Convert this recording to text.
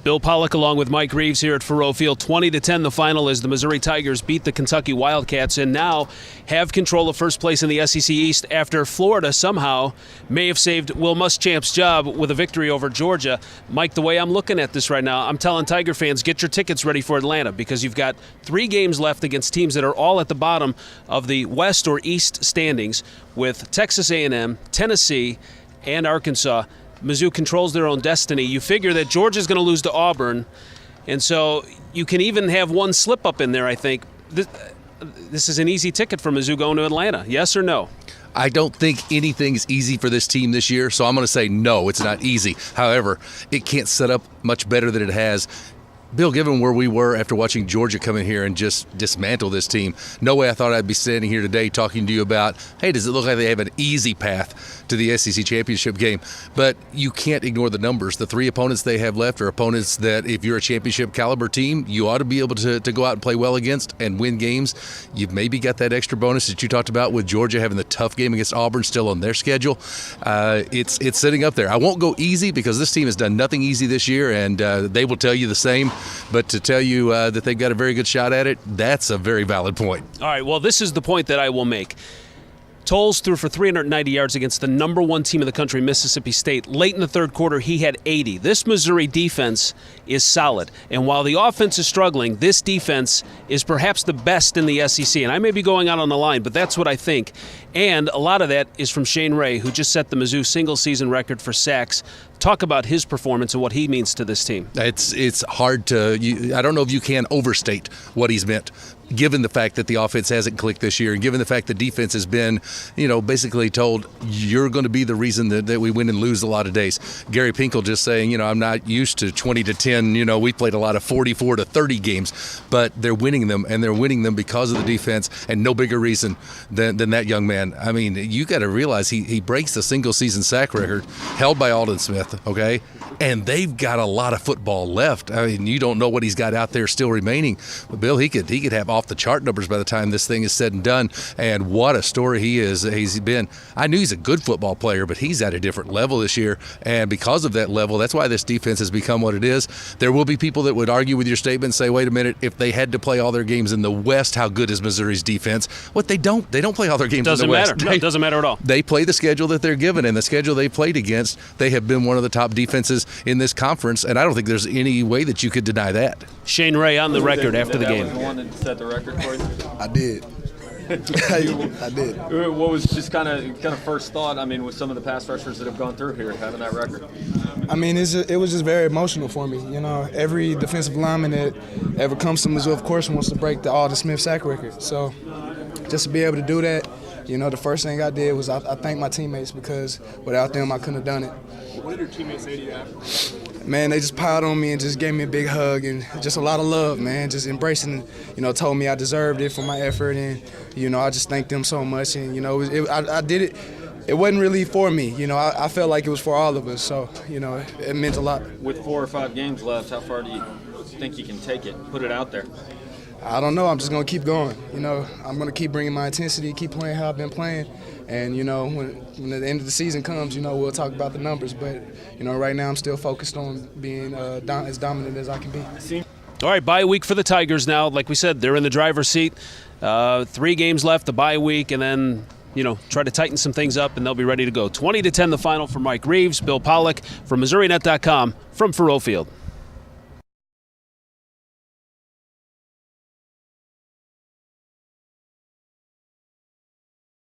Bill Pollock along with Mike Reeves here at Faurot Field. 20-10 the final as the Missouri Tigers beat the Kentucky Wildcats and now have control of first place in the SEC East after Florida somehow may have saved Will Muschamp's job with a victory over Georgia. Mike, the way I'm looking at this right now, I'm telling Tiger fans, get your tickets ready for Atlanta because you've got 3 games left against teams that are all at the bottom of the West or East standings with Texas A&M, Tennessee, and Arkansas. Mizzou controls their own destiny. You figure that Georgia's going to lose to Auburn, and so you can even have one slip-up in there, I think. This is an easy ticket for Mizzou going to Atlanta. Yes or no? I don't think anything is easy for this team this year, so I'm going to say no, it's not easy. However, it can't set up much better than it has. Bill, given where we were after watching Georgia come in here and just dismantle this team, no way I thought I'd be standing here today talking to you about, hey, does it look like they have an easy path to the SEC championship game? But you can't ignore the numbers. The 3 opponents they have left are opponents that if you're a championship caliber team, you ought to be able to go out and play well against and win games. You've maybe got that extra bonus that you talked about with Georgia having the tough game against Auburn still on their schedule. It's sitting up there. I won't go easy because this team has done nothing easy this year, and they will tell you the same. But to tell you that they've got a very good shot at it, that's a very valid point. All right, well, this is the point that I will make. Tolles threw for 390 yards against the number 1 team in the country, Mississippi State. Late in the third quarter, he had 80. This Missouri defense is solid. And while the offense is struggling, this defense is perhaps the best in the SEC. And I may be going out on the line, but that's what I think. And a lot of that is from Shane Ray, who just set the Mizzou single-season record for sacks. Talk about his performance and what he means to this team. It's hard to – I don't know if you can overstate what he's meant, given the fact that the offense hasn't clicked this year and given the fact the defense has been, basically told you're going to be the reason that we win and lose a lot of days. Gary Pinkel just saying, I'm not used to 20-10. We played a lot of 44-30 games, but they're winning them, and they're winning them because of the defense and no bigger reason than that young man. I mean, you got to realize he breaks the single-season sack record held by Alden Smith, okay? And they've got a lot of football left. I mean, you don't know what he's got out there still remaining. But Bill, he could have off-the-chart numbers by the time this thing is said and done. And what a story he's been. I knew he's a good football player, but he's at a different level this year. And because of that level, that's why this defense has become what it is. There will be people that would argue with your statement and say, wait a minute, if they had to play all their games in the West, how good is Missouri's defense? What they don't play all their games in the West. No, it doesn't matter at all. They play the schedule that they're given, and the schedule they played against, they have been one of the top defenses in this conference, and I don't think there's any way that you could deny that. Shane Ray on the record after the game. Was the one that set the record for you? I did. I did. What was just kind of first thought? I mean, with some of the pass rushers that have gone through here, having that record. I mean, it was just very emotional for me. Every defensive lineman that ever comes to Mizzou, of course, wants to break the Alden Smith sack record. So just to be able to do that, the first thing I did was I thanked my teammates because without them, I couldn't have done it. What did your teammates say to you after? Man, they just piled on me and just gave me a big hug and just a lot of love, man. Just embracing, told me I deserved it for my effort, and I just thanked them so much. And I did it. It wasn't really for me, I felt like it was for all of us. So it meant a lot. With 4 or 5 games left, how far do you think you can take it? Put it out there. I don't know. I'm just going to keep going. I'm going to keep bringing my intensity, keep playing how I've been playing. And, when the end of the season comes, we'll talk about the numbers. But, right now I'm still focused on being as dominant as I can be. All right, bye week for the Tigers now. Like we said, they're in the driver's seat. 3 games left, the bye week, and then, try to tighten some things up, and they'll be ready to go. 20-10 the final for Mike Reeves, Bill Pollock from Missourinet.com from Faurot Field.